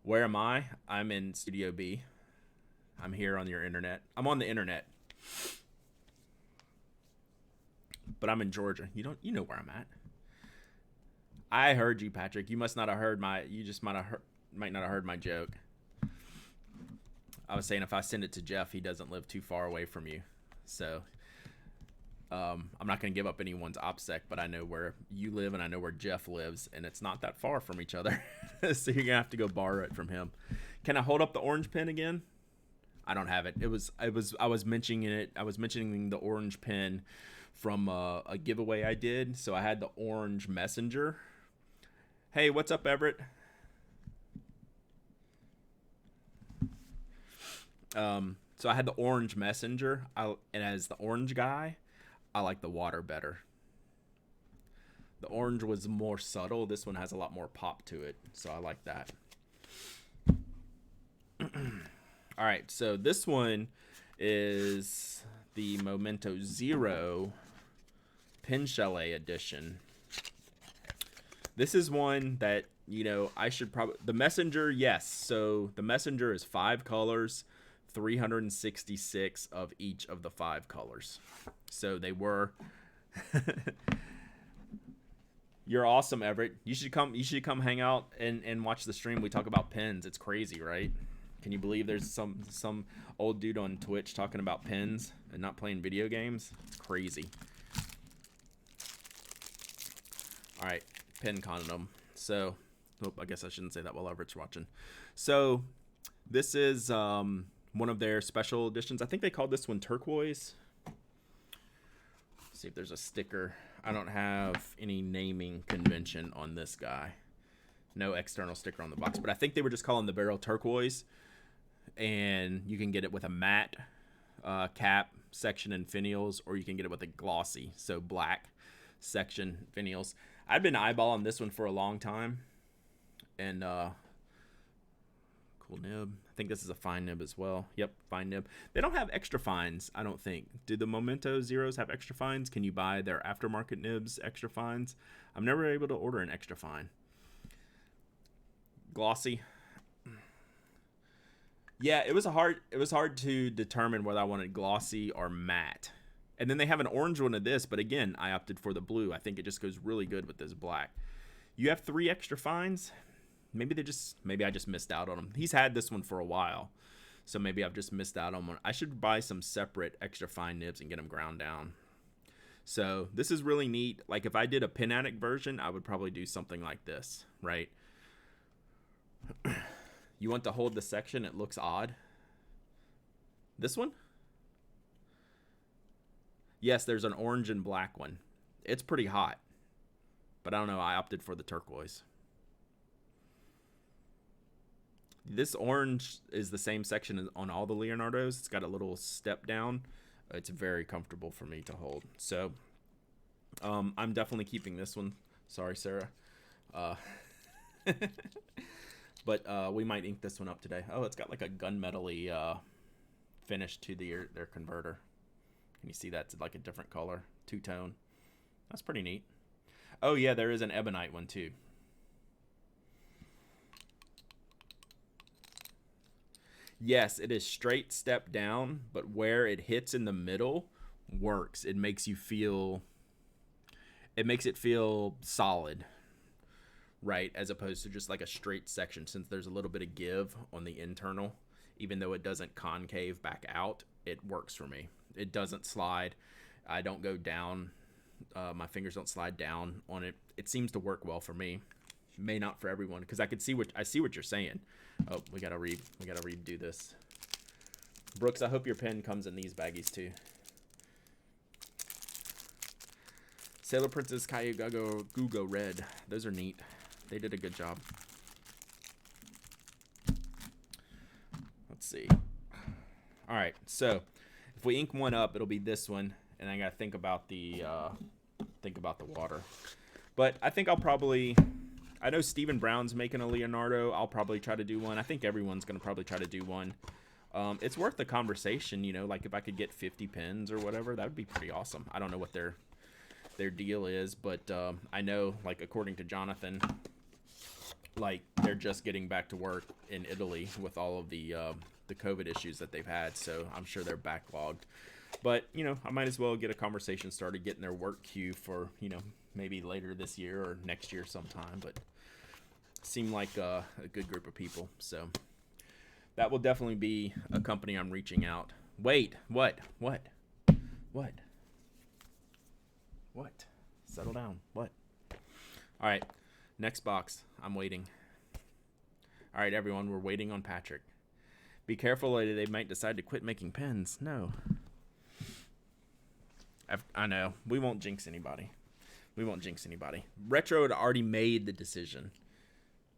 Where am I? I'm in Studio B. I'm here on your internet. I'm on the internet, but I'm in Georgia. You know where I'm at. I heard you, Patrick. You must not have heard my. You just might not have heard my joke. I was saying if I send it to Jeff, he doesn't live too far away from you, so I'm not going to give up anyone's OPSEC, but I know where you live and I know where Jeff lives, and it's not that far from each other. So you're going to have to go borrow it from him. Can I hold up the orange pen again? I don't have it. I was mentioning it. I was mentioning the orange pen from a giveaway I did. So I had the orange messenger. Hey, what's up, Everett? So I had the orange messenger. And as the orange guy, I like the water better. The orange was more subtle. This one has a lot more pop to it. So I like that. All right, so this one is the Memento Zero Pin Chalet edition. This is one that, I should probably... The Messenger, yes. So the Messenger is 5 colors, 366 of each of the 5 colors. So they were... You're awesome, Everett. You should come hang out and watch the stream. We talk about pins. It's crazy, right? Can you believe there's some old dude on Twitch talking about pins and not playing video games? It's crazy. All right, pin condom. So, I guess I shouldn't say that while Everett's watching. So, this is one of their special editions. I think they called this one turquoise. Let's see if there's a sticker. I don't have any naming convention on this guy. No external sticker on the box, but I think they were just calling the barrel turquoise. And you can get it with a matte cap section and finials, or you can get it with a glossy, so black section finials. I've been eyeballing this one for a long time, and cool nib. I think this is a fine nib as well. Yep, fine nib. They don't have extra fines, I don't think. Do the Memento Zeros have extra fines? Can you buy their aftermarket nibs extra fines? I'm never able to order an extra fine. Glossy. Yeah, it was hard to determine whether I wanted glossy or matte. And then they have an orange one of this, but again, I opted for the blue. I think it just goes really good with this black. You have 3 extra fines? Maybe I just missed out on them. He's had this one for a while, so maybe I've just missed out on one. I should buy some separate extra fine nibs and get them ground down. So this is really neat. Like if I did a Pin Addict version, I would probably do something like this, right? You want to hold the section, it looks odd. This one? Yes, there's an orange and black one. It's pretty hot. But I don't know, I opted for the turquoise. This orange is the same section on all the Leonardos. It's got a little step down. It's very comfortable for me to hold. So, I'm definitely keeping this one. Sorry, Sarah. But we might ink this one up today. Oh, it's got like a gunmetal-y finish to their converter. Can you see that? It's like a different color, 2-tone. That's pretty neat. Oh yeah, there is an ebonite one too. Yes, it is straight step down, but where it hits in the middle works. It makes it feel solid. Right, as opposed to just like a straight section, since there's a little bit of give on the internal, even though it doesn't concave back out, it works for me. It doesn't slide. I don't go down. My fingers don't slide down on it. It seems to work well for me. May not for everyone, because I see what you're saying. Oh, we gotta redo this. Brooks, I hope your pen comes in these baggies too. Sailor Princess Kayugago Gugo Red. Those are neat. They did a good job. Let's see. All right, so if we ink one up, it'll be this one, and I gotta think about the water. But I think I know Stephen Brown's making a Leonardo. I'll probably try to do one. I think everyone's gonna probably try to do one. It's worth the conversation, like if I could get 50 pins or whatever, that would be pretty awesome. I don't know what their deal is, but I know, like according to Jonathan, like they're just getting back to work in Italy with all of the COVID issues that they've had. So I'm sure they're backlogged. But, you know, I might as well get a conversation started, getting their work queue for, you know, maybe later this year or next year sometime. But seem like a good group of people. So that will definitely be a company I'm reaching out. Wait, what? Settle down. What? All right, next box. I'm waiting. All right, everyone, we're waiting on Patrick. Be careful, they might decide to quit making pens. No. I know. We won't jinx anybody. Retro had already made the decision.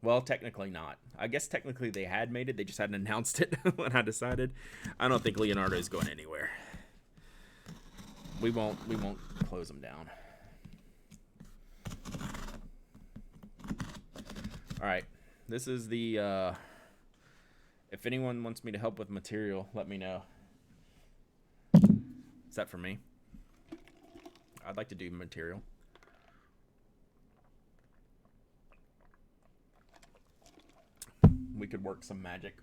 Well, technically not. I guess technically they had made it. They just hadn't announced it when I decided. I don't think Leonardo is going anywhere. We won't close him down. All right. This is the if anyone wants me to help with material, let me know. Is that for me? I'd like to do material. We could work some magic.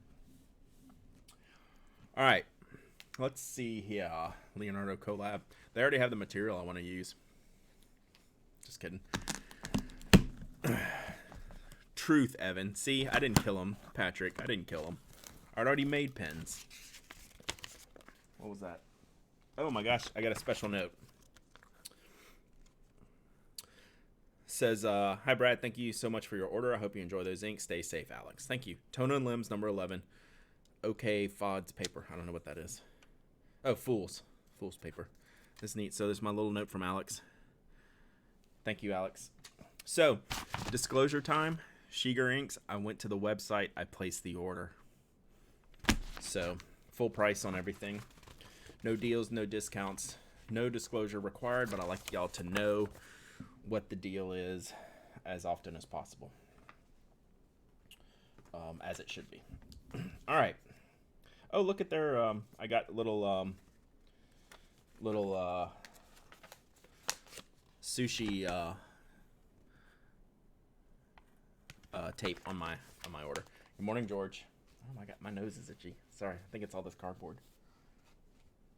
All right. Let's see here. Leonardo collab. They already have the material I want to use. Just kidding. Truth, Evan. See, I didn't kill him, Patrick. I didn't kill him. I'd already made pens. What was that? Oh my gosh, I got a special note. Says, hi Brad, thank you so much for your order. I hope you enjoy those inks. Stay safe, Alex. Thank you. Tono and Limbs, number 11. Okay, Fod's paper. I don't know what that is. Oh, Fool's paper. That's neat. So there's my little note from Alex. Thank you, Alex. So, disclosure time. Shiger Inks, I went to the website. I placed the order. So, full price on everything. No deals, no discounts. No disclosure required, but I like y'all to know what the deal is as often as possible. As it should be. All right. Oh, look at their, I got little sushi tape on my order. Good morning, George. Oh my God, my nose is itchy. Sorry, I think it's all this cardboard.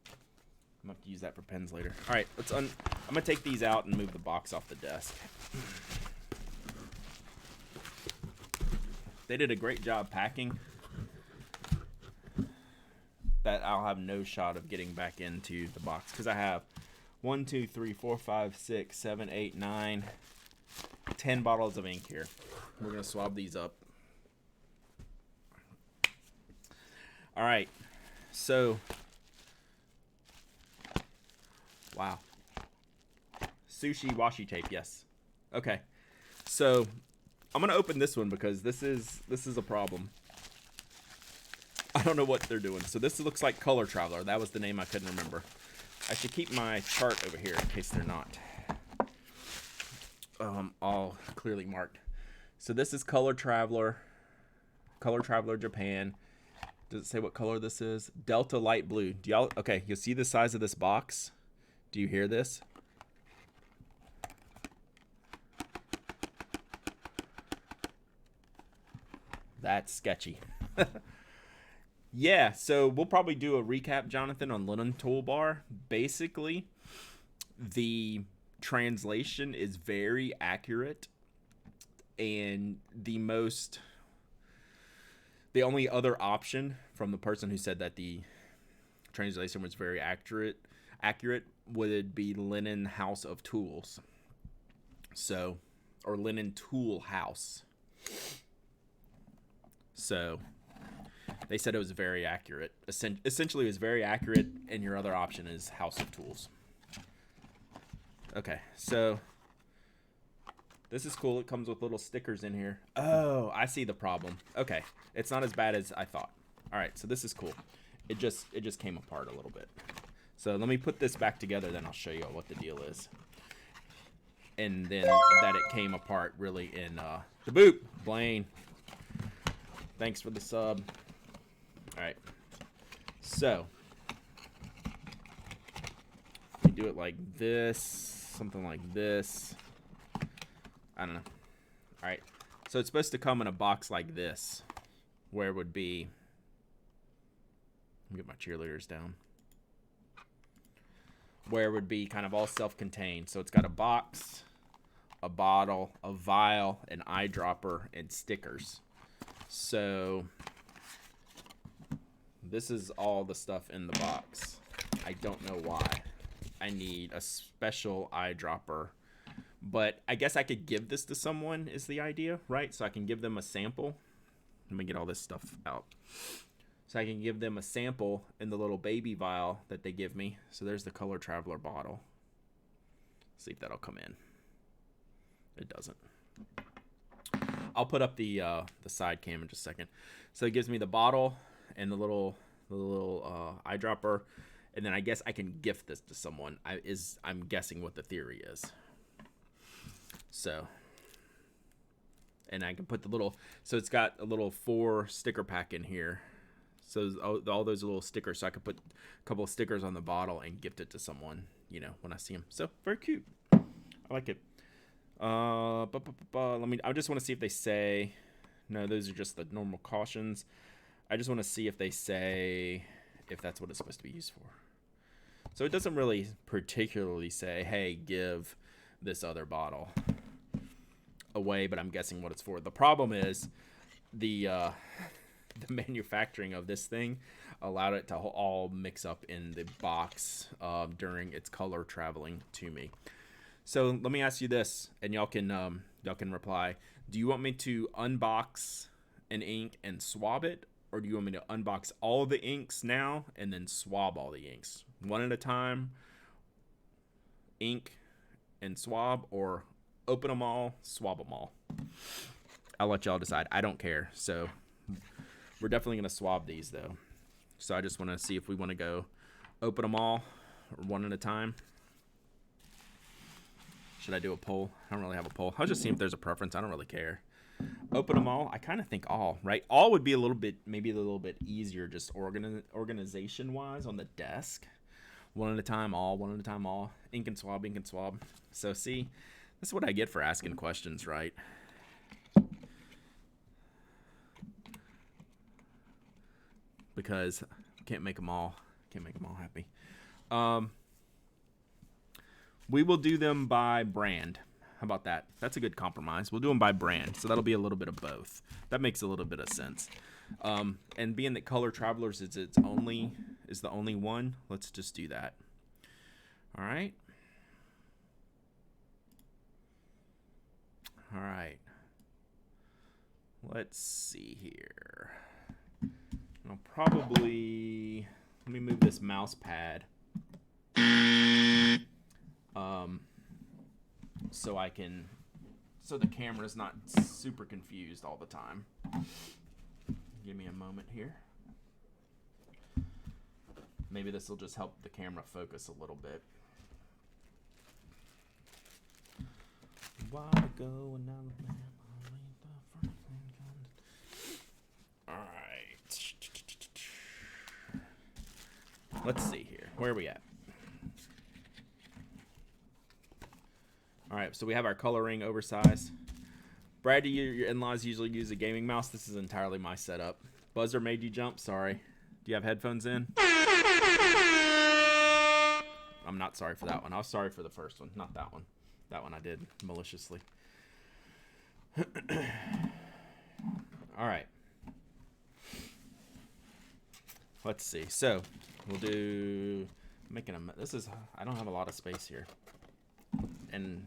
I'm gonna have to use that for pens later. All right, I'm gonna take these out and move the box off the desk. They did a great job packing. That I'll have no shot of getting back into the box because I have 1, 2, 3, 4, 5, 6, 7, 8, 9, 10 bottles of ink here. We're gonna swab these up. All right, so wow, sushi washi tape. Yes. Okay, so I'm gonna open this one because this is a problem. I don't know what they're doing. So this looks like Color Traveler. That was the name I couldn't remember. I should keep my chart over here in case they're not all clearly marked. So this is Color Traveler Japan. Does it say what color this is? Delta Light Blue. Do y'all, okay, you'll see the size of this box. Do you hear this? That's sketchy. Yeah, so we'll probably do a recap, Jonathan, on Linen Toolbar. Basically, the translation is very accurate, and the only other option from the person who said that the translation was very accurate would be Linen House of Tools. So, or Linen Tool House. So, they said it was very accurate. Essentially, it was very accurate, and your other option is House of Tools. Okay, so this is cool. It comes with little stickers in here. Oh, I see the problem. Okay, it's not as bad as I thought. All right, so this is cool. It just came apart a little bit. So let me put this back together, then I'll show you what the deal is. And then that it came apart really in the boot. Blaine, thanks for the sub. All right, so we do it like this, something like this. I don't know. All right, So it's supposed to come in a box like this, where it would be, let me get my cheerleaders down, where it would be kind of all self-contained. So it's got a box, a bottle, a vial, an eyedropper, and stickers. So this is all the stuff in the box. I don't know why. I need a special eyedropper. But I guess I could give this to someone is the idea, right? So I can give them a sample. Let me get all this stuff out. So I can give them a sample in the little baby vial that they give me. So there's the Color Traveler bottle. See if that'll come in. It doesn't. I'll put up the side cam in just a second. So it gives me the bottle and the little eyedropper, and then I guess I can gift this to someone. I'm guessing what the theory is. So, and I can put the little, so it's got a little 4 sticker pack in here. So all those little stickers, so I could put a couple of stickers on the bottle and gift it to someone, you know, when I see them. So very cute. I like it. I just want to see if they say, no, those are just the normal cautions. I just want to see if they say if that's what it's supposed to be used for. So it doesn't really particularly say, hey, give this other bottle away, but I'm guessing what it's for. The problem is the manufacturing of this thing allowed it to all mix up in the box during its color traveling to me. So let me ask you this, and y'all can reply. Do you want me to unbox an ink and swab it, or do you want me to unbox all of the inks now and then swab all the inks one at a time, ink and swab, or open them all, swab them all? I'll let y'all decide. I don't care. So we're definitely gonna swab these though. So I just want to see if we want to go open them all or one at a time. Should I do a poll? I don't really have a poll. I'll just see if there's a preference. I don't really care. Open them all. I kind of think all, right? All would be maybe a little bit easier just organization-wise on the desk. One at a time, all. One at a time, all. Ink and swab, ink and swab. So see, this is what I get for asking questions, right? Because can't make them all happy. We will do them by brand. How about that? That's a good compromise. We'll do them by brand, so that'll be a little bit of both. That makes a little bit of sense. And being that Color Travelers is the only one, let's just do that. All right. All right. Let's see here. I'll probably, let me move this mouse pad. So the camera's not super confused all the time. Give me a moment here. Maybe this will just help the camera focus a little bit. Why go in Alabama? All right. Let's see here. Where are we at? All right, so we have our coloring oversized. Brad, do your in-laws usually use a gaming mouse? This is entirely my setup. Buzzer made you jump? Sorry. Do you have headphones in? I'm not sorry for that one. I was sorry for the first one, not that one. That one I did maliciously. All right. Let's see. So we'll do I don't have a lot of space here. And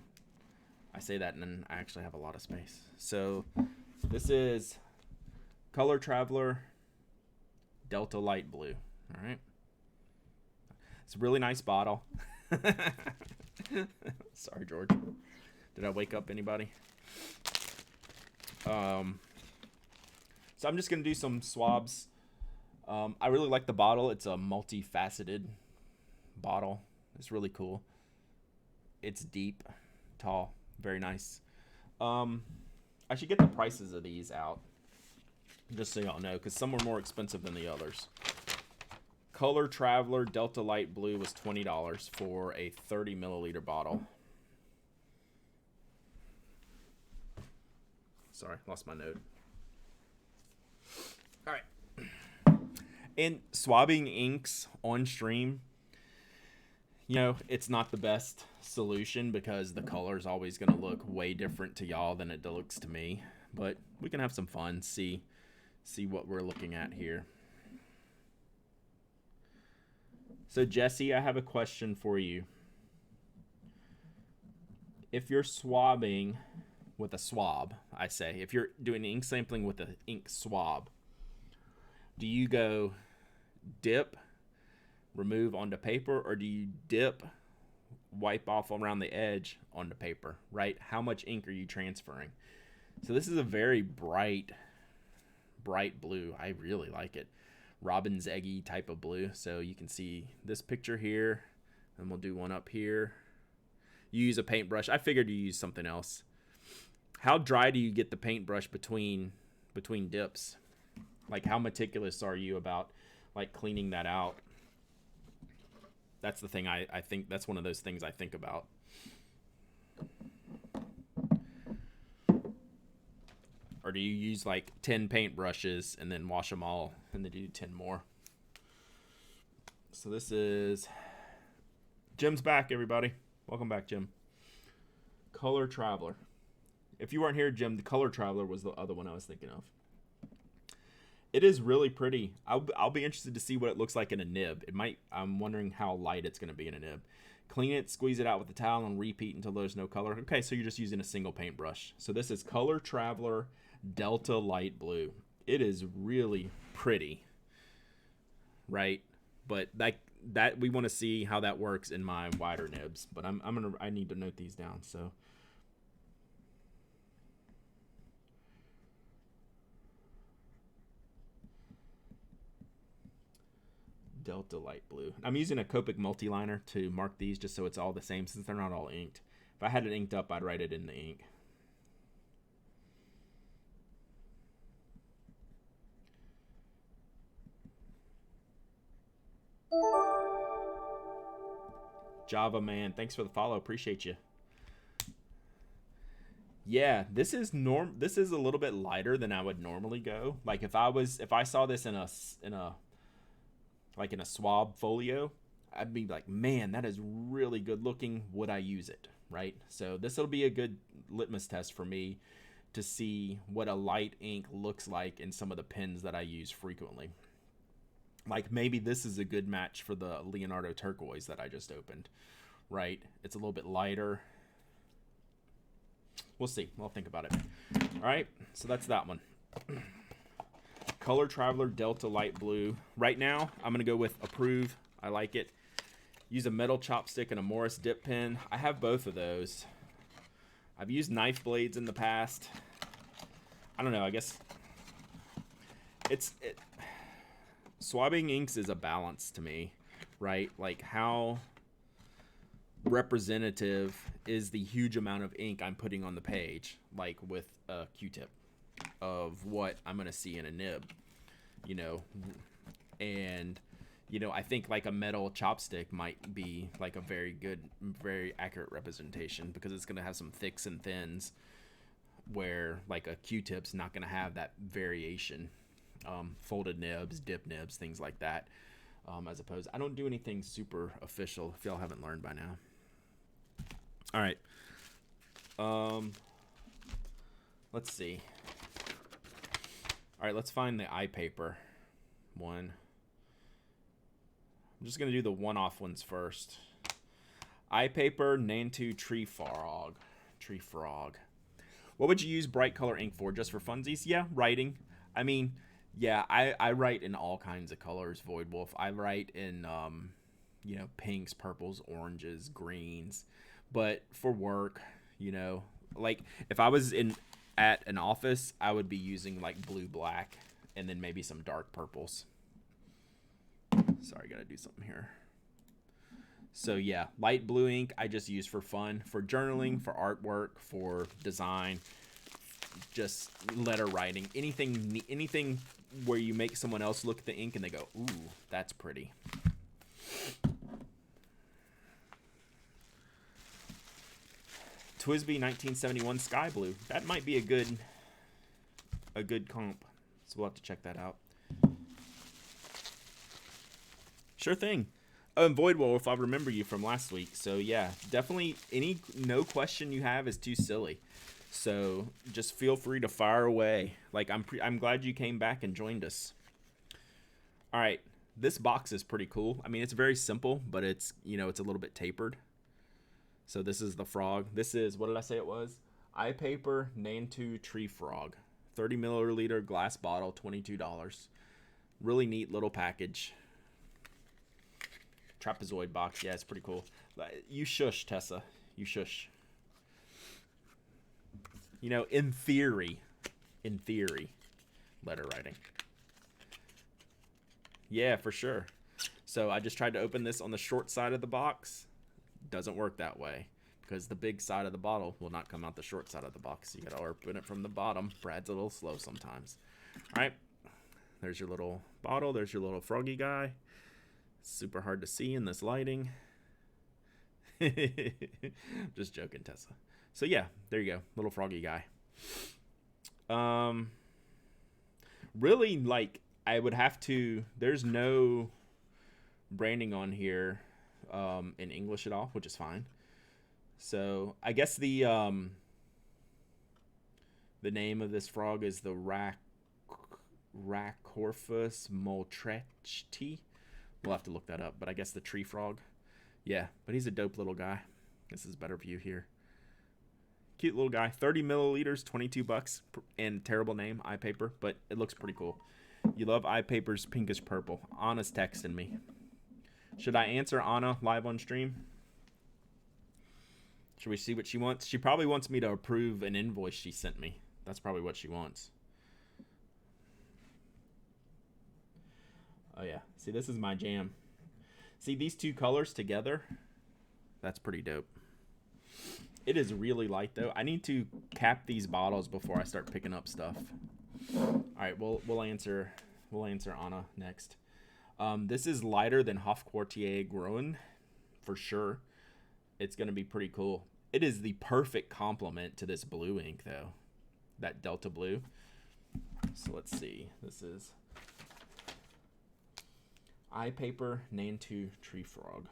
I say that and then I actually have a lot of space. So this is Color Traveler Delta Light Blue. All right. It's a really nice bottle. Sorry, George. Did I wake up anybody? So I'm just going to do some swabs. I really like the bottle. It's a multifaceted bottle. It's really cool. It's deep, tall, very nice. I should get the prices of these out, just so y'all know, because some are more expensive than the others. Color Traveler Delta Light Blue was $20 for a 30 milliliter bottle. Sorry, lost my note. All right. And swabbing inks on stream, you know, it's not the best solution because the color is always going to look way different to y'all than it looks to me. But we can have some fun, see what we're looking at here. So Jesse, I have a question for you. If you're swabbing with a swab, I say, if you're doing ink sampling with an ink swab, do you go dip, remove onto paper, or do you dip, wipe off around the edge onto paper, right? How much ink are you transferring? So this is a very bright blue. I really like it. Robin's eggy type of blue. So you can see this picture here, and we'll do one up here. You use a paintbrush. I figured you use something else. How dry do you get the paintbrush between dips? Like, how meticulous are you about like cleaning that out? That's the thing I think, that's one of those things I think about. Or do you use like 10 paintbrushes and then wash them all and then do 10 more? So this is Jim's back, everybody. Welcome back, Jim. Color Traveler. If you weren't here, Jim, the Color Traveler was the other one I was thinking of. It is really pretty. I'll be interested to see what it looks like in a nib. I'm wondering how light it's going to be in a nib. Clean it, squeeze it out with the towel, and repeat until there's no color. Okay, so you're just using a single paintbrush. So this is Color Traveler Delta Light Blue. It is really pretty, right? But that we want to see how that works in my wider nibs. But I need to note these down. So Delta Light Blue. I'm using a Copic multiliner to mark these just so it's all the same since they're not all inked. If I had it inked up, I'd write it in the ink. Java Man, thanks for the follow. Appreciate you. Yeah, this is a little bit lighter than I would normally go. Like if I saw this in a swab folio, I'd be like, man, that is really good looking. Would I use it? Right? So this will be a good litmus test for me to see what a light ink looks like in some of the pens that I use frequently. Like maybe this is a good match for the Leonardo turquoise that I just opened, right? It's a little bit lighter. We'll see. We'll think about it. All right, so that's that one. Color Traveler Delta Light Blue. Right now, I'm going to go with Approve. I like it. Use a metal chopstick and a Morris dip pen. I have both of those. I've used knife blades in the past. I don't know. I guess swabbing inks is a balance to me, right? Like how representative is the huge amount of ink I'm putting on the page, like with a Q-tip, of what I'm going to see in a nib, you know? And, you know, I think like a metal chopstick might be like a very good, very accurate representation because it's going to have some thicks and thins where like a Q-tip's not going to have that variation. Folded nibs, dip nibs, things like that. As opposed, I don't do anything super official if y'all haven't learned by now. All right. Let's see. All right, let's find the eye paper one. I'm just going to do the one-off ones first. Eye paper, Nantu Tree Frog. What would you use bright color ink for? Just for funsies? Yeah, writing. I mean, yeah, I write in all kinds of colors, Void Wolf. I write in, you know, pinks, purples, oranges, greens. But for work, you know, like if I was at an office, I would be using like blue, black, and then maybe some dark purples. Sorry, gotta do something here. So yeah, light blue ink I just use for fun, for journaling, for artwork, for design, just letter writing, anything where you make someone else look at the ink and they go, ooh, that's pretty. Twisby 1971 Sky Blue. That might be a good a good comp. So we'll have to check that out. Sure thing. Oh, and Void Wolf, I remember you from last week. So yeah, definitely no question you have is too silly. So just feel free to fire away. Like I'm glad you came back and joined us. All right, this box is pretty cool. I mean, it's very simple, but it's it's a little bit tapered. So this is the frog. This is, what did I say it was? Eye Paper Nantu Tree Frog. 30 milliliter glass bottle, $22. Really neat little package. Trapezoid box. Yeah, it's pretty cool. You shush, Tessa. You shush. In theory, letter writing. Yeah, for sure. So I just tried to open this on the short side of the box. Doesn't work that way because the big side of the bottle will not come out the short side of the box. You gotta open it from the bottom. Brad's a little slow sometimes. All right, there's your little bottle. There's your little froggy guy. Super hard to see in this lighting. Just joking, Tessa. So yeah, there you go, little froggy guy. Really, like, I would have to. There's no branding on here in English at all, which is fine. So I guess the name of this frog is the Rhacorphus moltrechti. We'll have to look that up, but I guess the tree frog. Yeah, but he's a dope little guy. This is a better view here. Cute little guy. 30 milliliters, $22, and terrible name, Eye Paper, but it looks pretty cool. You love Eye Paper's pinkish purple. Anna's texting me. Should I answer Anna live on stream? Should we see what she wants? She probably wants me to approve an invoice she sent me. That's probably what she wants. Oh yeah, see, this is my jam. See these two colors together? That's pretty dope. It is really light though. I need to cap these bottles before I start picking up stuff. All right, we'll answer Anna next. This is lighter than Hofquartier Groen, for sure. It's gonna be pretty cool. It is the perfect complement to this blue ink though, that Delta blue. So let's see. This is Eye Paper Nantu Tree Frog.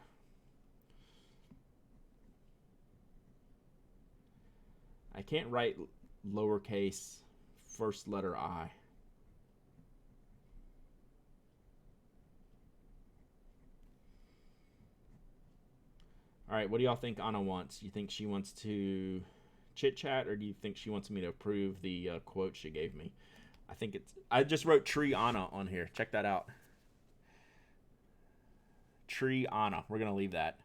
I can't write lowercase first letter I. All right, what do y'all think Anna wants? You think she wants to chit chat, or do you think she wants me to approve the quote she gave me? I just wrote Tree Anna on here. Check that out. Tree Anna. We're going to leave that.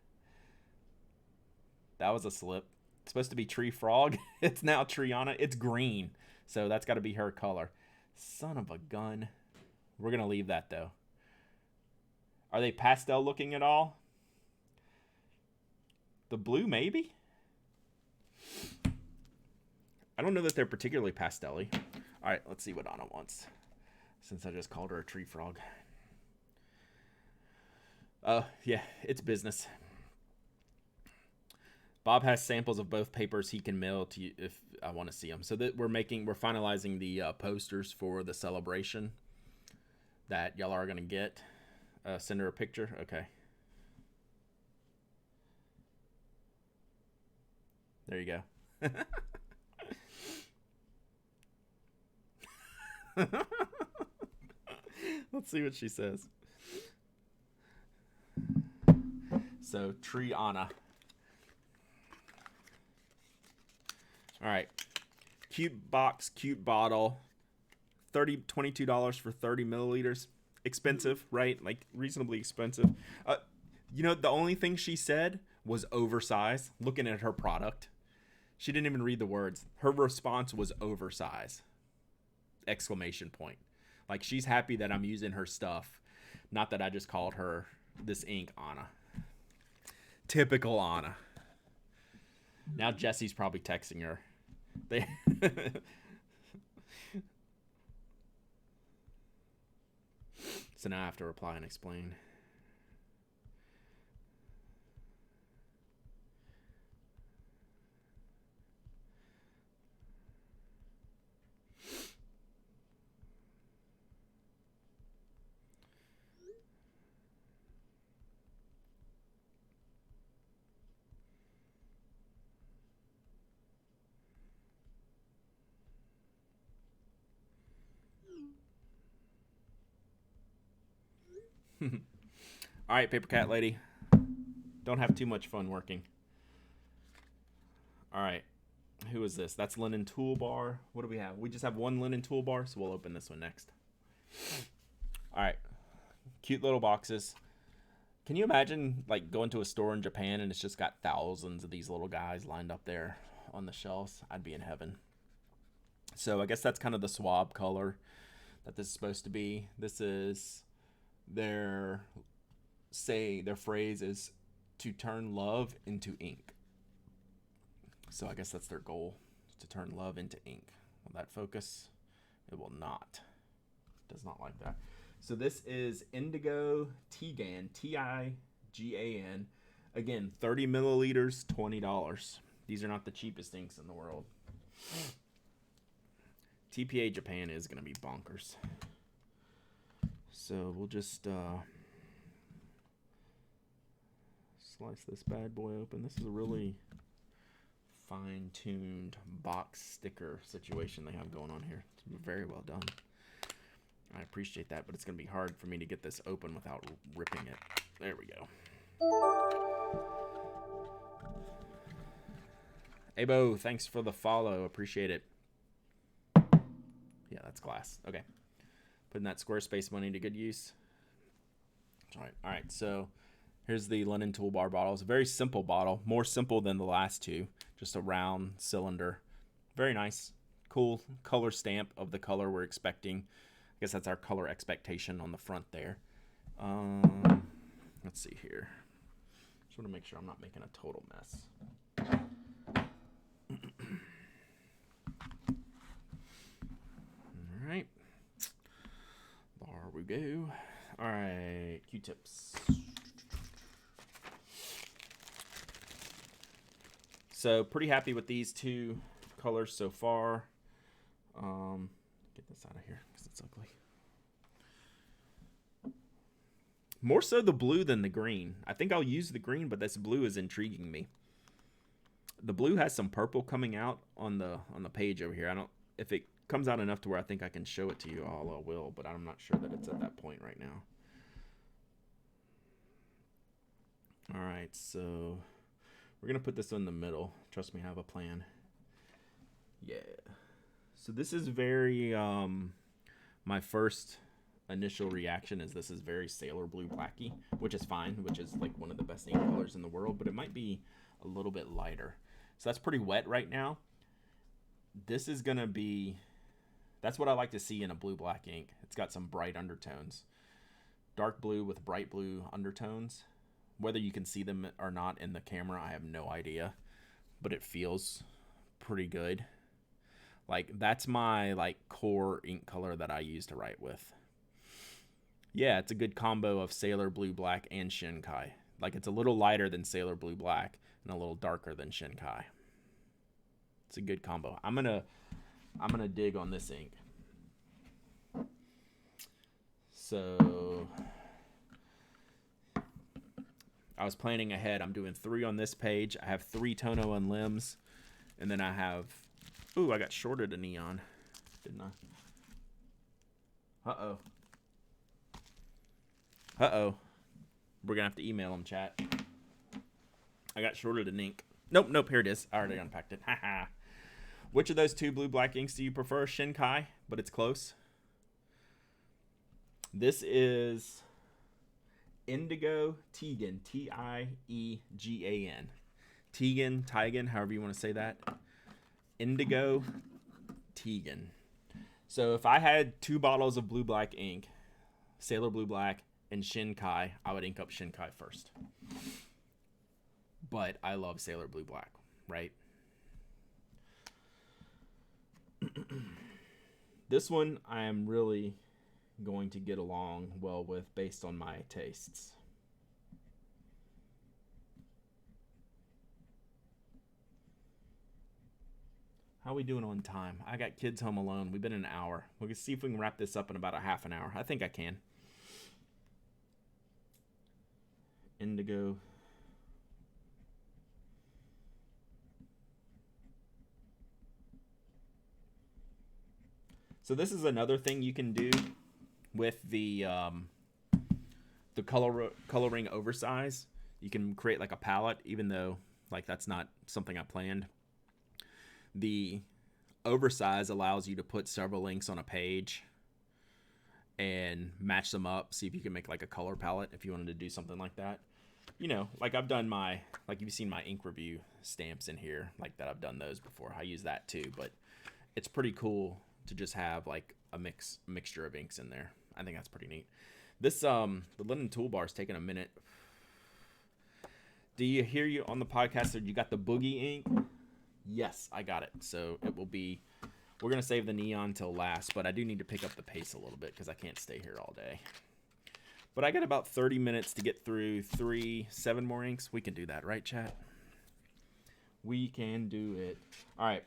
That was a slip. It's supposed to be Tree Frog. It's now Tree Anna. It's green. So that's got to be her color. Son of a gun. We're going to leave that, though. Are they pastel looking at all? The blue, maybe? I don't know that they're particularly pastel-y. All right, let's see what Anna wants, since I just called her a tree frog. Yeah, it's business. Bob has samples of both papers he can mail to you if I want to see them. So that we're finalizing the posters for the celebration that y'all are gonna get. Send her a picture. Okay. There you go. Let's see what she says. So, Tree Anna. All right. Cute box, cute bottle. $22 for 30 milliliters. Expensive, right? Like, reasonably expensive. The only thing she said was oversize. Looking at her product. She didn't even read the words. Her response was oversize. Exclamation point. Like, she's happy that I'm using her stuff. Not that I just called her this ink Anna. Typical Anna. Now Jesse's probably texting her. So now I have to reply and explain. All right, Paper Cat Lady. Don't have too much fun working. All right. Who is this? That's Linen Toolbar. What do we have? We just have one Linen Toolbar, so we'll open this one next. All right. Cute little boxes. Can you imagine like going to a store in Japan and it's just got thousands of these little guys lined up there on the shelves? I'd be in heaven. So I guess that's kind of the swab color that this is supposed to be. This is their phrase is to turn love into ink. So I guess that's their goal, to turn love into ink. Will that focus? It will not. It does not like that. So this is Indigo Tigan, Tigan. Again, 30 milliliters, $20. These are not the cheapest inks in the world. TPA Japan is going to be bonkers. So we'll just slice this bad boy open. This is a really fine-tuned box sticker situation they have going on here. It's very well done. I appreciate that, but it's going to be hard for me to get this open without ripping it. There we go. Abo, thanks for the follow. Appreciate it. Yeah, that's glass. Okay. Putting that Squarespace money to good use. All right. So here's the Linen Toolbar bottle. It's a very simple bottle. More simple than the last two. Just a round cylinder. Very nice. Cool color stamp of the color we're expecting. I guess that's our color expectation on the front there. Let's see here. Just want to make sure I'm not making a total mess. All right. There we go. All right. Q-tips. So pretty happy with these two colors so far. Get this out of here because it's ugly. More so the blue than the green. I think I'll use the green, but this blue is intriguing me. The blue has some purple coming out on the page over here. I don't, if it comes out enough to where I think I can show it to you all, I will, but I'm not sure that it's at that point right now. All right, so we're gonna put this in the middle. Trust me, I have a plan. Yeah. So this is very my first initial reaction is this is very Sailor Blue Blacky, which is fine, which is like one of the best ink colors in the world, but it might be a little bit lighter. So that's pretty wet right now. This is gonna be, that's what I like to see in a blue black ink. It's got some bright undertones. Dark blue with bright blue undertones. Whether you can see them or not in the camera, I have no idea, but it feels pretty good. Like that's my like core ink color that I use to write with. Yeah, it's a good combo of Sailor Blue Black and Shinkai. Like it's a little lighter than Sailor Blue Black and a little darker than Shinkai. It's a good combo. I'm gonna dig on this ink. So I was planning ahead. I'm doing 3 on this page. I have 3 Tono and limbs, and then I have. Ooh, I got shorted a neon, didn't I? Uh-oh. Uh-oh. We're going to have to email them, chat. I got shorted an ink. Nope, here it is. I already unpacked it. Haha. Which of those 2 blue-black inks do you prefer? Shinkai, but it's close. This is Indigo Tigan, T-I-E-G-A-N. Tigan, however you want to say that. Indigo Tigan. So if I had 2 bottles of blue black ink, Sailor Blue Black and Shinkai, I would ink up Shinkai first. But I love Sailor Blue Black, right? This one I am really going to get along well with based on my tastes. How are we doing on time? I got kids home alone. We've been an hour. We'll see if we can wrap this up in about a half an hour. I think I can. Indigo. So this is another thing you can do with the the coloring oversize. You can create like a palette, even though like that's not something I planned. The oversize allows you to put several inks on a page and match them up. See if you can make like a color palette if you wanted to do something like that. You know, like I've done like you've seen my ink review stamps in here, like that. I've done those before. I use that too, but it's pretty cool to just have like a mixture of inks in there. I think that's pretty neat. This the linen toolbar is taking a minute. Do you hear you on the podcast that you got the boogie ink? Yes, I got it. So it will be, we're going to save the neon till last, but I do need to pick up the pace a little bit because I can't stay here all day. But I got about 30 minutes to get through 7 more inks. We can do that, right, chat? We can do it. All right,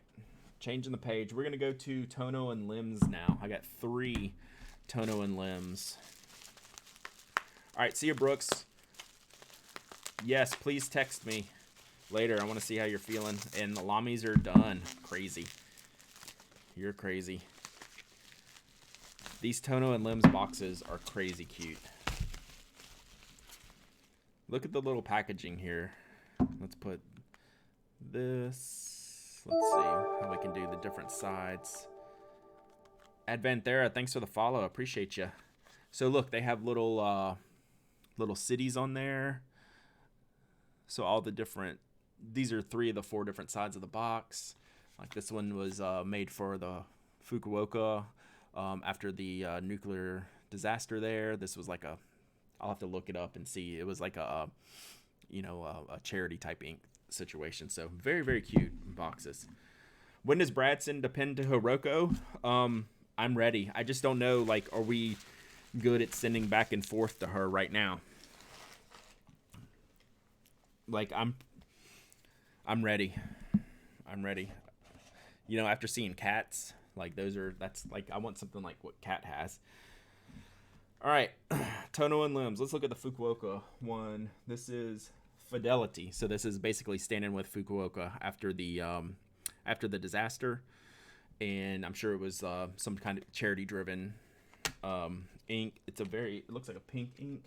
changing the page. We're going to go to Tono and Limbs now. I got 3 Tono and Limbs. All right, see you, Brooks. Yes, please text me later. I want to see how you're feeling. And the Lamis are done. Crazy. You're crazy. These Tono and Limbs boxes are crazy cute. Look at the little packaging here. Let's put this. Let's see how we can do the different sides. Advanthera, thanks for the follow. Appreciate you. So look, they have little cities on there. So all the different, these are 3 of the 4 different sides of the box. Like this one was made for the Fukuoka after the nuclear disaster there. This was like I'll have to look it up and see. It was like a charity type ink situation. So very, very cute boxes. When does Brad send a pen to Hiroko? I'm ready. I just don't know, like, are we good at sending back and forth to her right now? Like, I'm ready. I'm ready. You know, after seeing Cats, like that's like, I want something like what Cat has. All right, Tono and Limbs. Let's look at the Fukuoka one. This is Fidelity. So this is basically standing with Fukuoka after the disaster, and I'm sure it was some kind of charity-driven ink. It looks like a pink ink.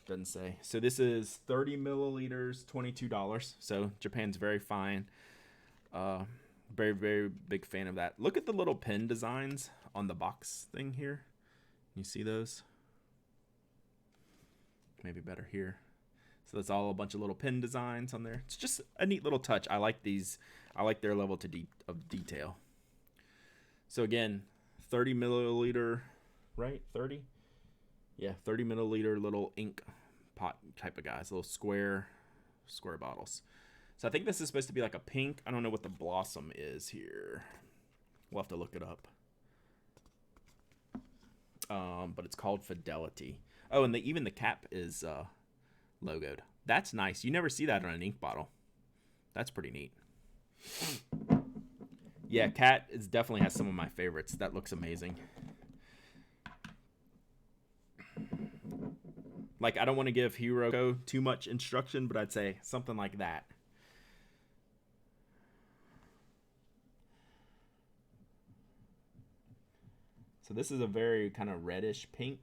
Doesn't say. So this is 30 milliliters, $22. So Japan's very fine. Very, very big fan of that. Look at the little pen designs on the box thing here. You see those? Maybe better here. So that's all a bunch of little pen designs on there. It's just a neat little touch. I like these. I like their level of detail. So again, 30 milliliter, right? 30? Yeah, 30 milliliter little ink pot type of guys. Little square bottles. So I think this is supposed to be like a pink. I don't know what the blossom is here. We'll have to look it up. But it's called Fidelity. Oh, and even the cap is logoed. That's nice. You never see that on an ink bottle. That's pretty neat. Yeah, Cat definitely has some of my favorites. That looks amazing. Like, I don't want to give Hiroko too much instruction, but I'd say something like that. So this is a very kind of reddish pink.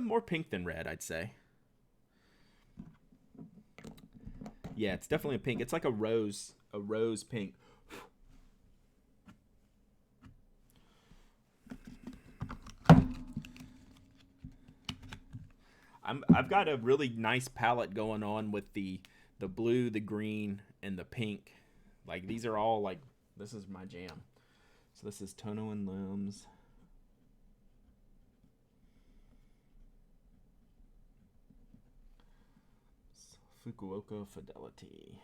More pink than red, I'd say. Yeah, it's definitely a pink. It's like a rose pink. I've got a really nice palette going on with the blue, the green, and the pink. Like, these are all like, this is my jam. So this is Tono and Limbs. Fukuoka Fidelity.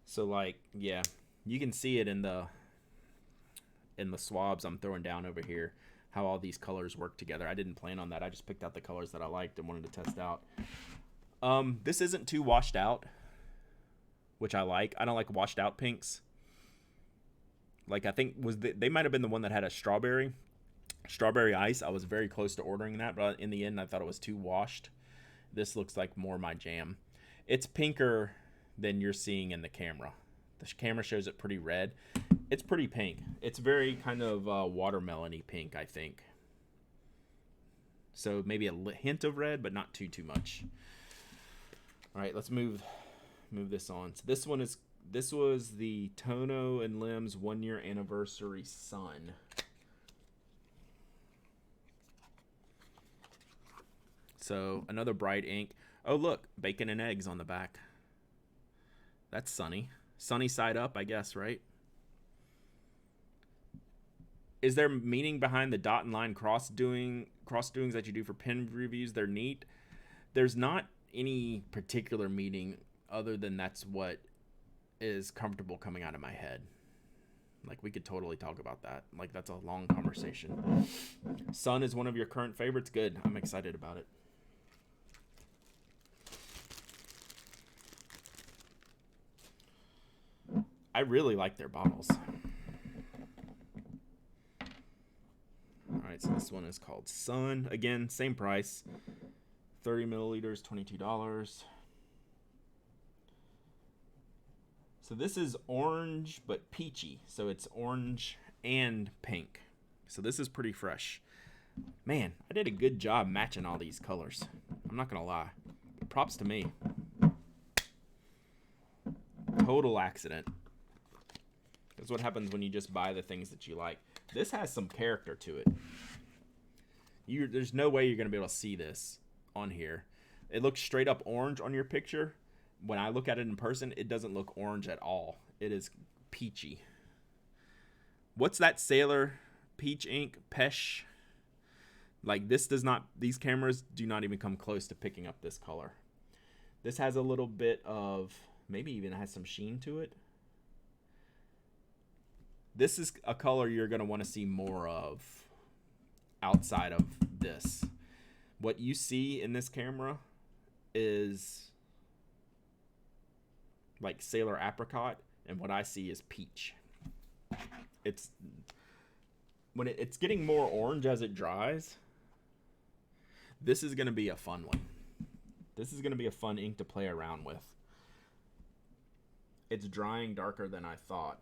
So like, yeah, you can see it in the swabs I'm throwing down over here, how all these colors work together. I didn't plan on that. I just picked out the colors that I liked and wanted to test out. This isn't too washed out, which I like. I don't like washed out pinks. Like, I think they might have been the one that had a strawberry ice. I was very close to ordering that, but in the end I thought it was too washed. This looks like more my jam. It's pinker than you're seeing in the camera. The camera shows it pretty red. It's pretty pink. It's very kind of watermelon-y pink, I think. So maybe a hint of red, but not too much. All right, let's move this on. So this was the Tono and Limbs 1 year anniversary Sun. So another bright ink. Oh look, bacon and eggs on the back. That's sunny. Sunny side up, I guess, right? Is there meaning behind the dot and line cross doings that you do for pen reviews? They're neat. There's not any particular meaning other than that's what is comfortable coming out of my head. Like, we could totally talk about that. Like, that's a long conversation. Sun is one of your current favorites. Good. I'm excited about it. I really like their bottles. Alright, so this one is called Sun. Again, same price. 30 milliliters, $22. So this is orange, but peachy. So it's orange and pink. So this is pretty fresh. Man, I did a good job matching all these colors. I'm not going to lie. Props to me. Total accident. That's what happens when you just buy the things that you like. This has some character to it. There's no way you're going to be able to see this on here. It looks straight up orange on your picture. When I look at it in person, it doesn't look orange at all. It is peachy. What's that Sailor peach ink? Pesh. Like, this does not, these cameras do not even come close to picking up this color. This has a little bit of, maybe even has some sheen to it. This is a color you're going to want to see more of outside of this. What you see in this camera is like Sailor Apricot, and what I see is peach. It's when it's getting more orange as it dries. This is going to be a fun one. This is going to be a fun ink to play around with. It's drying darker than I thought.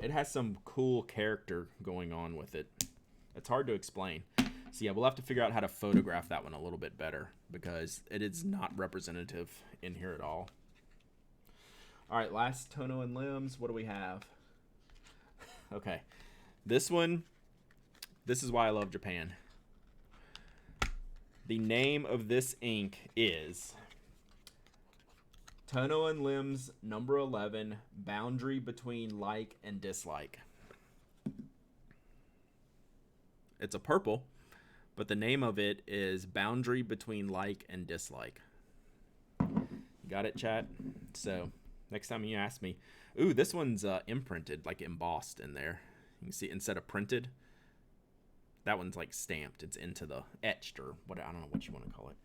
It has some cool character going on with it. It's hard to explain. So yeah, we'll have to figure out how to photograph that one a little bit better because it is not representative in here at all. All right, last Tono and Limbs. What do we have? Okay, this one, this is why I love Japan. The name of this ink is Tono and Limbs number 11, Boundary Between Like and Dislike. It's a purple, but the name of it is Boundary Between Like and Dislike. Got it, chat? So next time you ask me, ooh, this one's imprinted, like embossed in there. You can see instead of printed, that one's like stamped. It's into the etched or what, I don't know what you want to call it.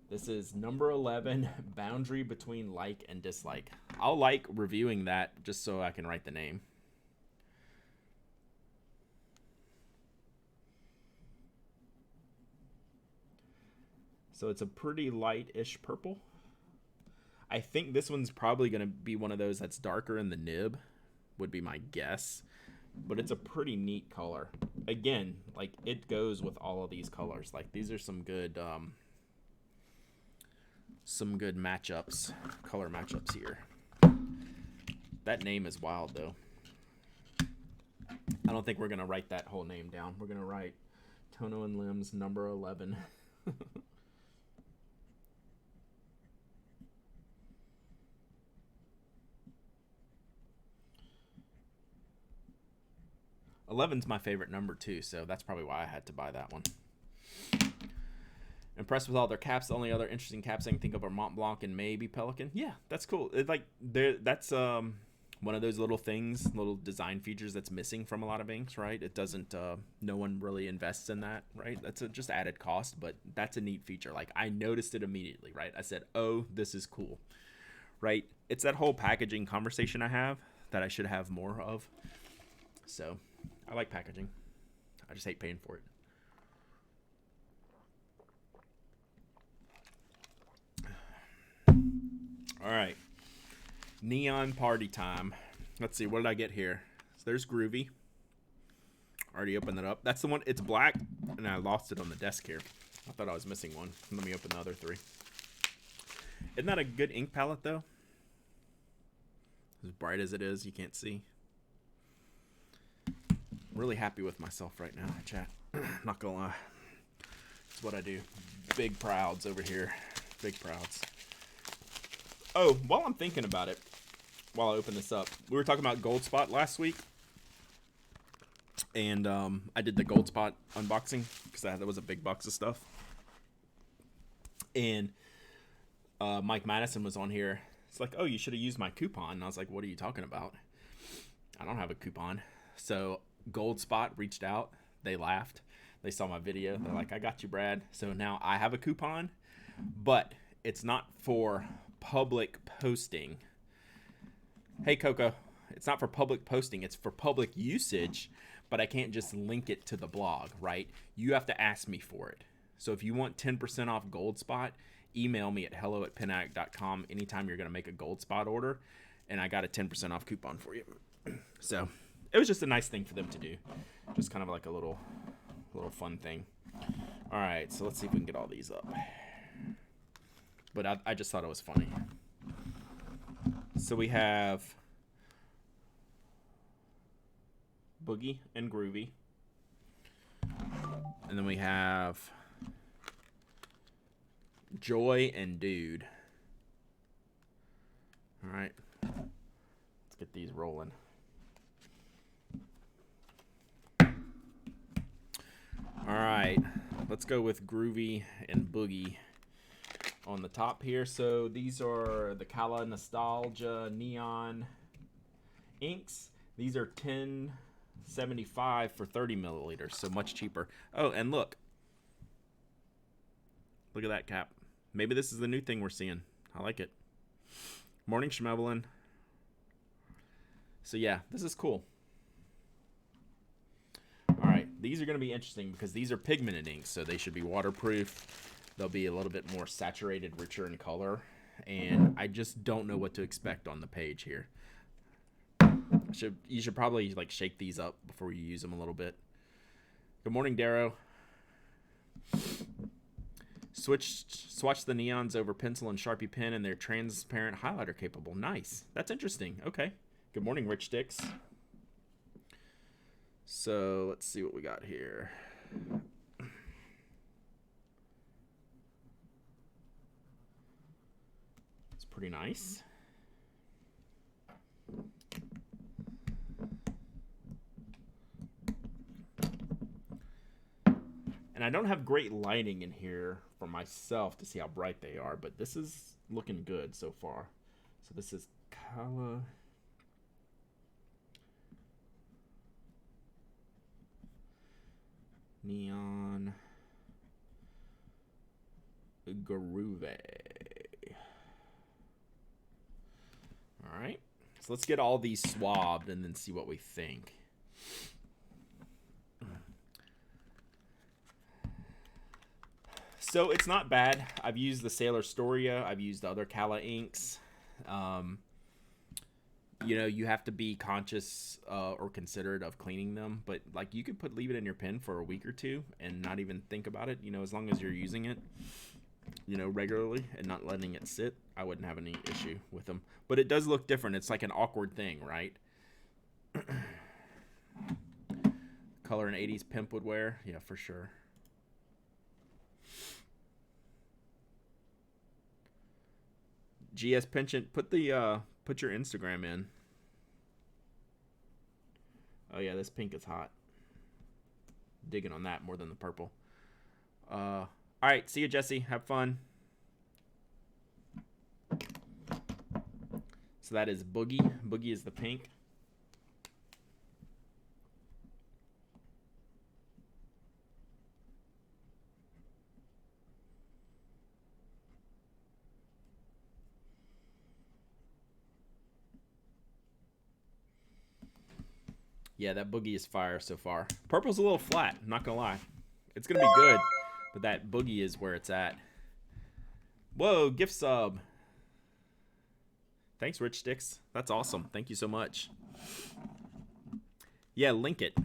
This is number 11, Boundary Between Like and Dislike. I'll like reviewing that just so I can write the name. So it's a pretty light-ish purple. I think this one's probably going to be one of those that's darker in the nib, would be my guess. But it's a pretty neat color. Again, like, it goes with all of these colors. Like, these are some good matchups, color matchups here. That name is wild, though. I don't think we're going to write that whole name down. We're going to write Tono and Limbs number 11. 11's my favorite number too, so that's probably why I had to buy that one. Impressed with all their caps. The only other interesting caps I can think of are Mont Blanc and maybe Pelican. Yeah, that's cool. It's like that's one of those little things, little design features that's missing from a lot of inks, right? It doesn't. No one really invests in that, right? That's just added cost, but that's a neat feature. Like, I noticed it immediately, right? I said, "Oh, this is cool," right? It's that whole packaging conversation I have that I should have more of. So I like packaging. I just hate paying for it. All right. Neon party time. Let's see. What did I get here? So there's Groovy. Already opened it up. That's the one. It's black, and I lost it on the desk here. I thought I was missing one. Let me open the other three. Isn't that a good ink palette, though? As bright as it is, you can't see. I'm really happy with myself right now, chat. Not gonna lie. That's what I do. Big prouds over here. Big prouds. Oh, while I'm thinking about it, while I open this up, we were talking about Gold Spot last week. And I did the Gold Spot unboxing because that was a big box of stuff. And Mike Madison was on here. It's like, oh, you should have used my coupon. And I was like, what are you talking about? I don't have a coupon. So Gold Spot reached out. They laughed. They saw my video. They're like, I got you, Brad. So now I have a coupon, but it's not for public posting. Hey, Coco. It's not for public posting. It's for public usage, but I can't just link it to the blog, right? You have to ask me for it. So if you want 10% off Gold Spot, email me at hello@penaddict.com anytime you're going to make a Gold Spot order, and I got a 10% off coupon for you. So it was just a nice thing for them to do. Just kind of like a little fun thing. All right, so let's see if we can get all these up. But I just thought it was funny. So we have Boogie and Groovy. And then we have Joy and Dude. All right. Let's get these rolling. All right. Let's go with Groovy and Boogie on the top here. So these are the Kala Nostalgia Neon inks. These are $10.75 for 30 milliliters, so much cheaper. Oh, and look at that cap. Maybe this is the new thing we're seeing. I like it. Morning, Schmevelin. So yeah, this is cool. All right, these are going to be interesting because these are pigmented inks, so they should be waterproof. They'll be a little bit more saturated, richer in color, and I just don't know what to expect on the page here. You should probably like shake these up before you use them a little bit. Good morning, Darrow. Swatch the neons over pencil and Sharpie pen, and they're transparent highlighter capable. Nice. That's interesting. Okay. Good morning, Rich Sticks. So let's see what we got here. It's pretty nice. And I don't have great lighting in here for myself to see how bright they are, but this is looking good so far. So this is Kala Neon Groove. All right. So let's get all these swabbed and then see what we think. So it's not bad. I've used the Sailor Storia. I've used the other Kala inks. You know, you have to be conscious or considerate of cleaning them. But like, you could leave it in your pen for a week or two and not even think about it. You know, as long as you're using it, you know, regularly and not letting it sit, I wouldn't have any issue with them. But it does look different. It's like an awkward thing, right? Color an 80s pimp would wear. Yeah, for sure. GS Penchant, put your Instagram in. Oh yeah, this pink is hot. Digging on that more than the purple. All right, see you, Jesse. Have fun. So that is Boogie. Boogie is the pink. Yeah, that boogie is fire so far. Purple's a little flat, I'm not gonna lie. It's gonna be good, but that boogie is where it's at. Whoa, gift sub. Thanks, Rich Sticks. That's awesome. Thank you so much. Yeah, link it.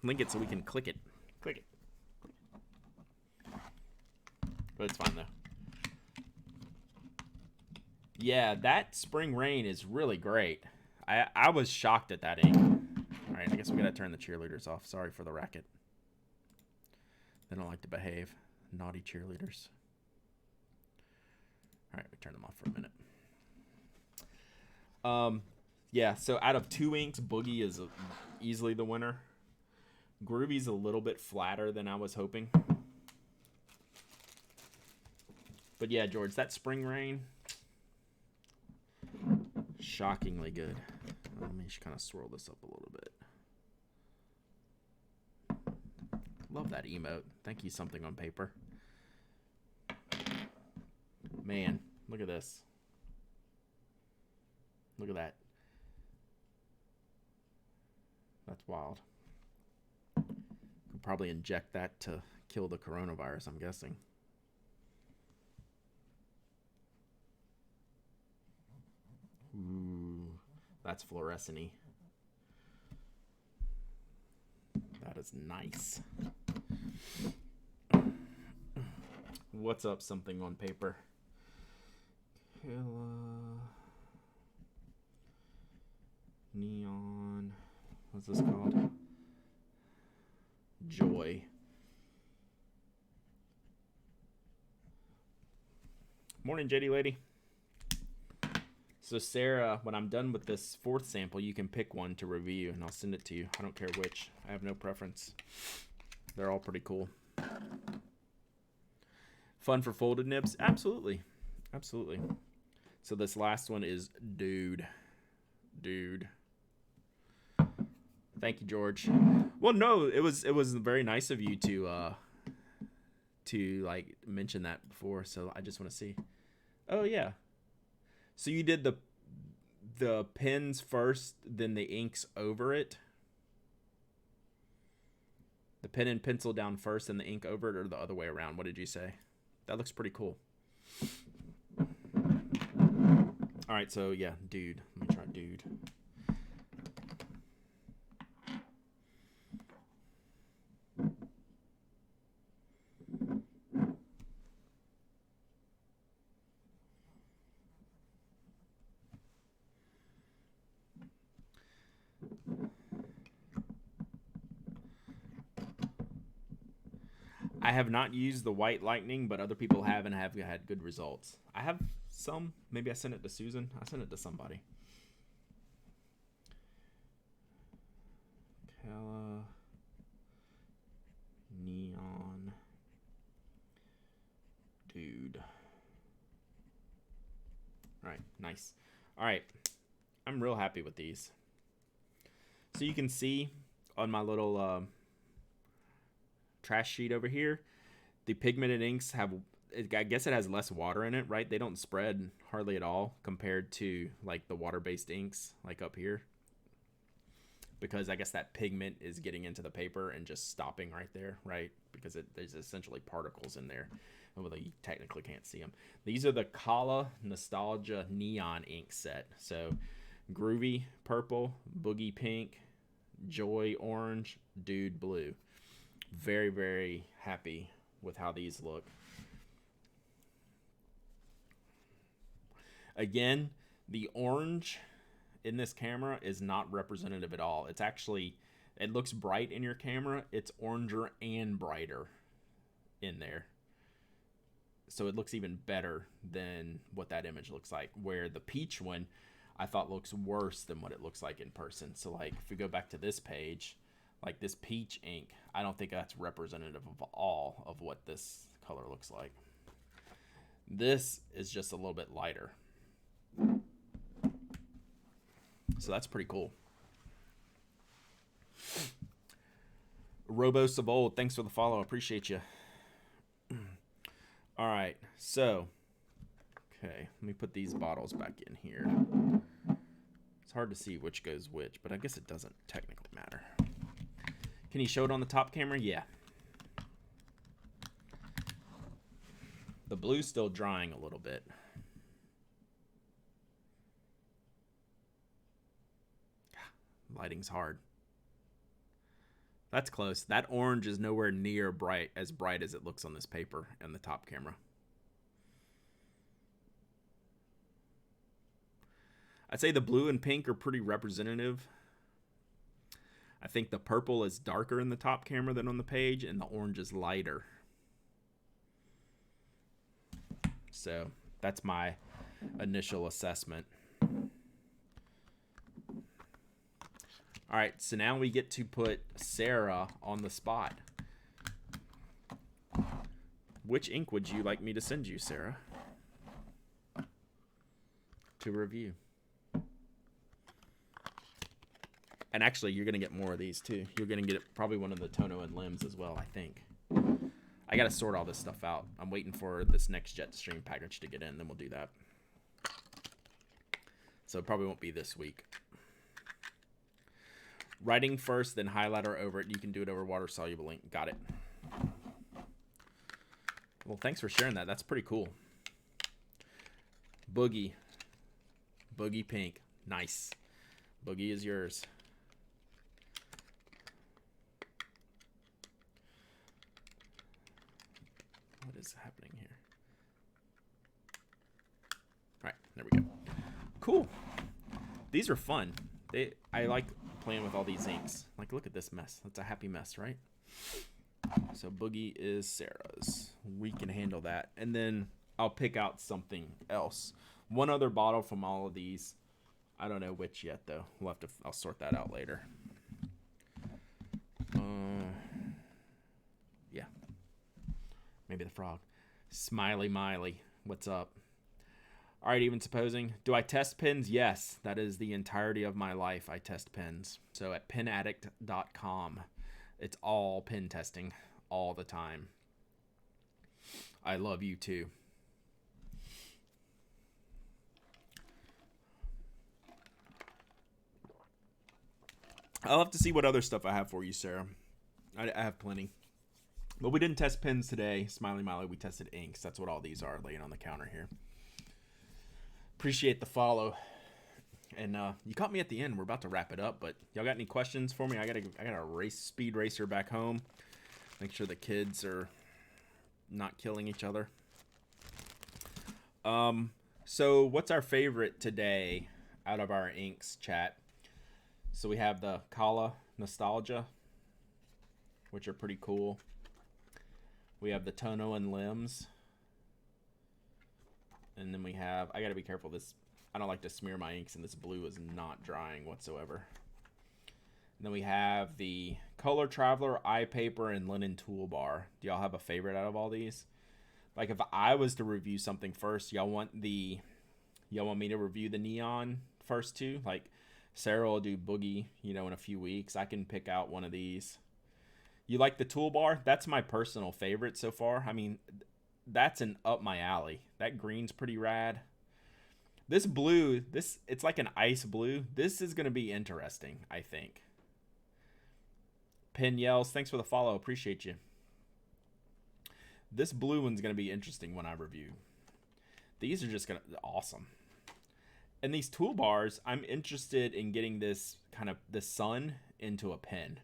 Link it so we can click it. Click it. But it's fine, though. Yeah, that Spring Rain is really great. I was shocked at that ink. All right, I guess we gotta turn the cheerleaders off. Sorry for the racket. They don't like to behave. Naughty cheerleaders. All right, we turn them off for a minute. Yeah, so out of 2 inks, Boogie is easily the winner. Groovy's a little bit flatter than I was hoping. But yeah, George, that Spring Rain, shockingly good. Let me just kind of swirl this up a little bit. Love that emote. Thank you, Something on Paper. Man, look at this. Look at that. That's wild. Could probably inject that to kill the coronavirus, I'm guessing. Ooh, that's fluorescent-y. That is nice. What's up, Something on Paper? Neon. What's this called? Joy. Morning, JD lady. So Sarah, when I'm done with this 4th sample, you can pick one to review, and I'll send it to you. I don't care which. I have no preference. They're all pretty cool. Fun for folded nibs? Absolutely. Absolutely. So this last one is Dude. Dude. Thank you, George. Well, no, it was very nice of you to like mention that before, so I just want to see. Oh yeah. So you did the pens first, then the inks over it? The pen and pencil down first and the ink over it, or the other way around? What did you say? That looks pretty cool. All right, so yeah, Dude. Let me try Dude. I have not used the White Lightning, but other people have and have had good results. I have some. Maybe I sent it to Susan. I sent it to somebody. Kala. Neon. Dude. All right, nice. All right, I'm real happy with these. So you can see on my little trash sheet over here, the pigmented inks have, I guess it has less water in it, right? They don't spread hardly at all compared to like the water-based inks like up here, because I guess that pigment is getting into the paper and just stopping right there, right? Because there's essentially particles in there, although you technically can't see them. These are the Kala Nostalgia Neon ink set. So Groovy purple, Boogie pink, Joy orange, Dude blue. Very, very happy with how these look. Again, the orange in this camera is not representative at all. It's actually, it looks bright in your camera. It's oranger and brighter in there. So it looks even better than what that image looks like, where the peach one I thought looks worse than what it looks like in person. So like if we go back to this page, like this peach ink, I don't think that's representative of all of what this color looks like. This is just a little bit lighter. So that's pretty cool. Robos of old, thanks for the follow. Appreciate you. All right, so, okay, let me put these bottles back in here. It's hard to see which goes which, but I guess it doesn't technically matter. Can you show it on the top camera? Yeah. The blue's still drying a little bit. Lighting's hard. That's close. That orange is nowhere near bright as it looks on this paper and the top camera. I'd say the blue and pink are pretty representative. I think the purple is darker in the top camera than on the page, and the orange is lighter. So that's my initial assessment. All right, so now we get to put Sarah on the spot. Which ink would you like me to send you, Sarah, to review? And actually, you're going to get more of these, too. You're going to get probably one of the Tono and Limbs as well, I think. I got to sort all this stuff out. I'm waiting for this next Jetstream package to get in, then we'll do that. So it probably won't be this week. Writing first, then highlighter over it. You can do it over water-soluble ink. Got it. Well, thanks for sharing that. That's pretty cool. Boogie. Boogie pink. Nice. Boogie is yours. What is happening here? All right, there we go. Cool. These are fun. I like playing with all these inks. Like, look at this mess. That's a happy mess, right? So Boogie is Sarah's. We can handle that. And then I'll pick out something else. One other bottle from all of these. I don't know which yet, though. I'll sort that out later. Yeah. Maybe the frog. Smiley Miley. What's up? All right, even supposing. Do I test pens? Yes. That is the entirety of my life. I test pens. So at penaddict.com, it's all pen testing all the time. I love you too. I'll have to see what other stuff I have for you, Sarah. I have plenty. But we didn't test pens today, Smiley Miley. We tested inks. That's what all these are laying on the counter here. Appreciate the follow. And you caught me at the end. We're about to wrap it up, but y'all got any questions for me? I got a speed racer back home. Make sure the kids are not killing each other. So what's our favorite today out of our inks, chat? So we have the Kala Nostalgia, which are pretty cool. We have the Tono and Limbs. And then we have, I got to be careful, I don't like to smear my inks, and this blue is not drying whatsoever. And then we have the Color Traveler, Eye Paper, and Linen Toolbar. Do y'all have a favorite out of all these? Like, if I was to review something first, y'all want me to review the Neon first too? Like, Sarah will do Boogie, in a few weeks. I can pick out one of these. You like the Toolbar? That's my personal favorite so far. I mean, that's up my alley. That green's pretty rad. This blue, it's like an ice blue. This is going to be interesting, I think. Pen Yells, thanks for the follow. Appreciate you. This blue one's going to be interesting when I review. These are just going to awesome. And these toolbars, I'm interested in getting this kind of the sun into a pen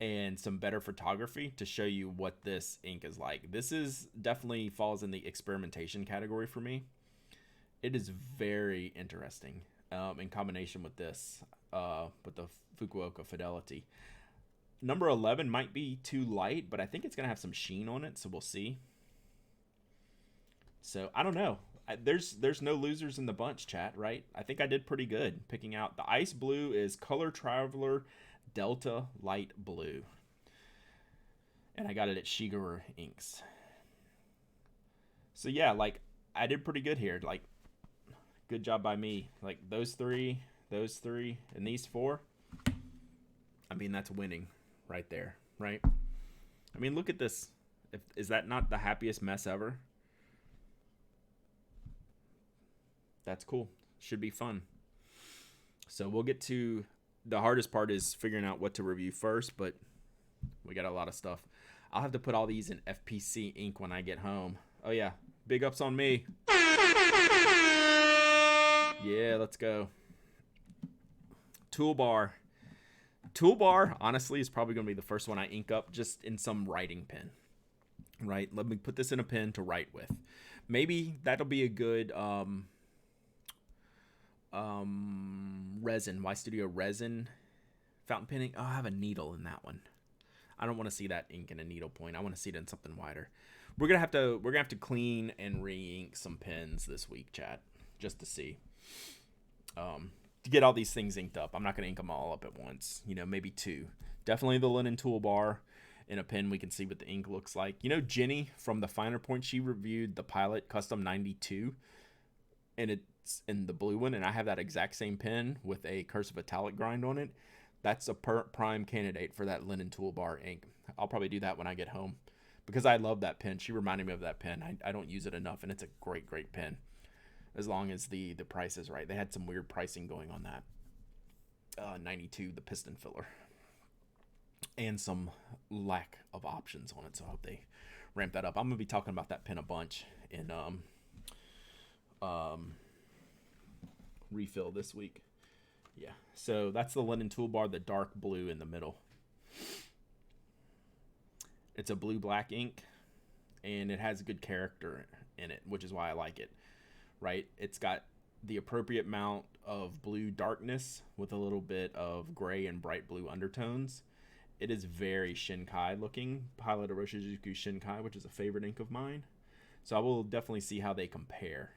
and some better photography to show you what this ink is like. This is definitely falls in the experimentation category for me. It is very interesting in combination with this, with the Fukuoka Fidelity. Number 11 might be too light, but I think it's going to have some sheen on it, so we'll see. So, I don't know. There's no losers in the bunch, chat, right? I think I did pretty good picking out. The ice blue is Color Traveler Delta Light Blue. And I got it at Shigeru Inks. So, yeah, like, I did pretty good here. Like, good job by me. Like, those three, and these four. I mean, that's winning right there, right? I mean, look at this. Is that not the happiest mess ever? That's cool. Should be fun. So we'll get to the hardest part is figuring out what to review first, but we got a lot of stuff. I'll have to put all these in FPC ink when I get home. Oh yeah, big ups on me. Yeah, let's go. Toolbar. Toolbar, honestly, is probably going to be the first one I ink up just in some writing pen. Right? Let me put this in a pen to write with. Maybe that'll be a good resin, Y Studio resin fountain penning. Oh, I have a needle in that one. I don't want to see that ink in a needle point. I want to see it in something wider. We're gonna have to clean and re-ink some pens this week, chat, just to see. To get all these things inked up. I'm not gonna ink them all up at once. Maybe 2. Definitely the linen toolbar. In a pen, we can see what the ink looks like. Jenny from the Finer Point, she reviewed the Pilot Custom 92, and it's in the blue one, and I have that exact same pen with a cursive italic grind on it. That's a prime candidate for that linen toolbar ink. I'll probably do that when I get home because I love that pen. She reminded me of that pen. I don't use it enough, and it's a great, great pen as long as the price is right. They had some weird pricing going on that 92, the piston filler. And some lack of options on it, so I hope they ramp that up. I'm gonna be talking about that pen a bunch in refill this week. Yeah, so that's the linen toolbar, the dark blue in the middle. It's a blue-black ink, and it has a good character in it, which is why I like it. Right? It's got the appropriate amount of blue darkness with a little bit of gray and bright blue undertones. It is very Shinkai looking, Pilot Oroshizuku Shinkai, which is a favorite ink of mine. So I will definitely see how they compare.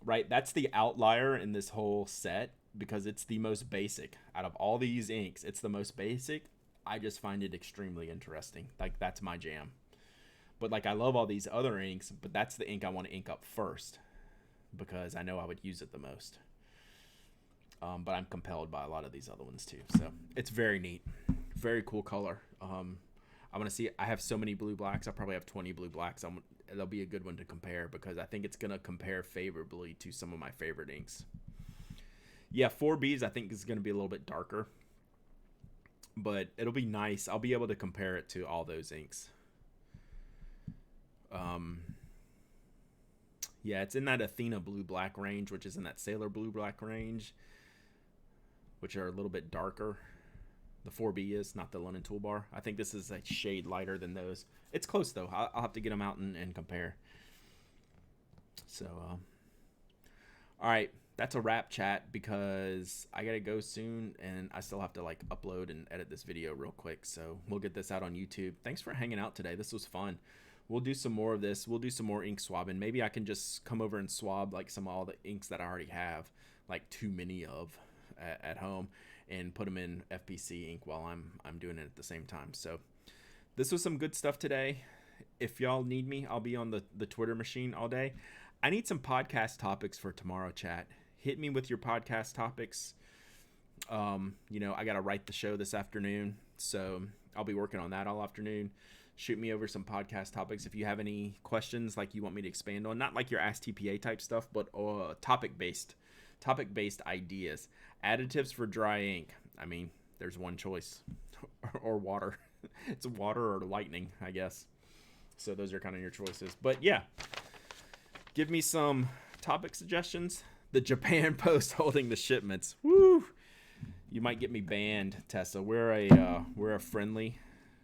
Right, that's the outlier in this whole set because it's the most basic. Out of all these inks, it's the most basic. I just find it extremely interesting. Like, that's my jam. But, like, I love all these other inks, but that's the ink I want to ink up first because I know I would use it the most. But I'm compelled by a lot of these other ones too. So it's very neat. Very cool color. I want to see it. I have so many blue blacks. I probably have 20 blue blacks. That'll be a good one to compare because I think it's going to compare favorably to some of my favorite inks. Yeah, 4Bs I think is going to be a little bit darker. But it'll be nice. I'll be able to compare it to all those inks. Yeah, it's in that Athena blue-black range, which is in that Sailor blue-black range, which are a little bit darker. The 4B is, not the linen toolbar. I think this is a shade lighter than those. It's close, though. I'll have to get them out and compare. So, all right. That's a wrap, chat, because I got to go soon, and I still have to, upload and edit this video real quick. So we'll get this out on YouTube. Thanks for hanging out today. This was fun. We'll do some more of this. We'll do some more ink swabbing. Maybe I can just come over and swab, some of all the inks that I already have, too many of at home, and put them in FPC ink while I'm doing it at the same time. So this was some good stuff today. If y'all need me, I'll be on the Twitter machine all day. I need some podcast topics for tomorrow, chat. Hit me with your podcast topics. I got to write the show this afternoon, so I'll be working on that all afternoon. Shoot me over some podcast topics if you have any questions you want me to expand on. Not like your Ask TPA type stuff, but topic-based ideas. Additives for dry ink. I mean, there's one choice. Or water. It's water or lightning, I guess. So those are kind of your choices. But yeah, give me some topic suggestions. The Japan Post holding the shipments. Woo! You might get me banned, Tessa. We're a friendly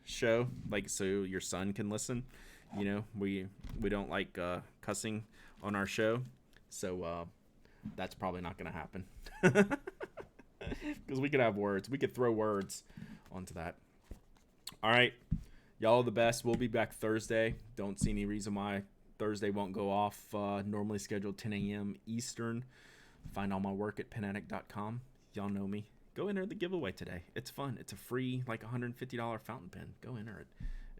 show, so your son can listen. We don't like cussing on our show, so that's probably not gonna happen. Because we could have words. We could throw words onto that. All right, y'all the best. We'll be back Thursday. Don't see any reason why Thursday won't go off. Normally scheduled 10 a.m. Eastern. Find all my work at penaddict.com. Y'all know me. Go enter the giveaway today. It's fun. It's a free $150 fountain pen. Go enter it.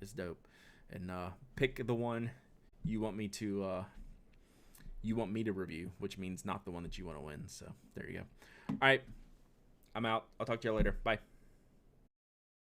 It's dope. And pick the one you want me to review, which means not the one that you want to win. So there you go. All right. I'm out. I'll talk to y'all later. Bye.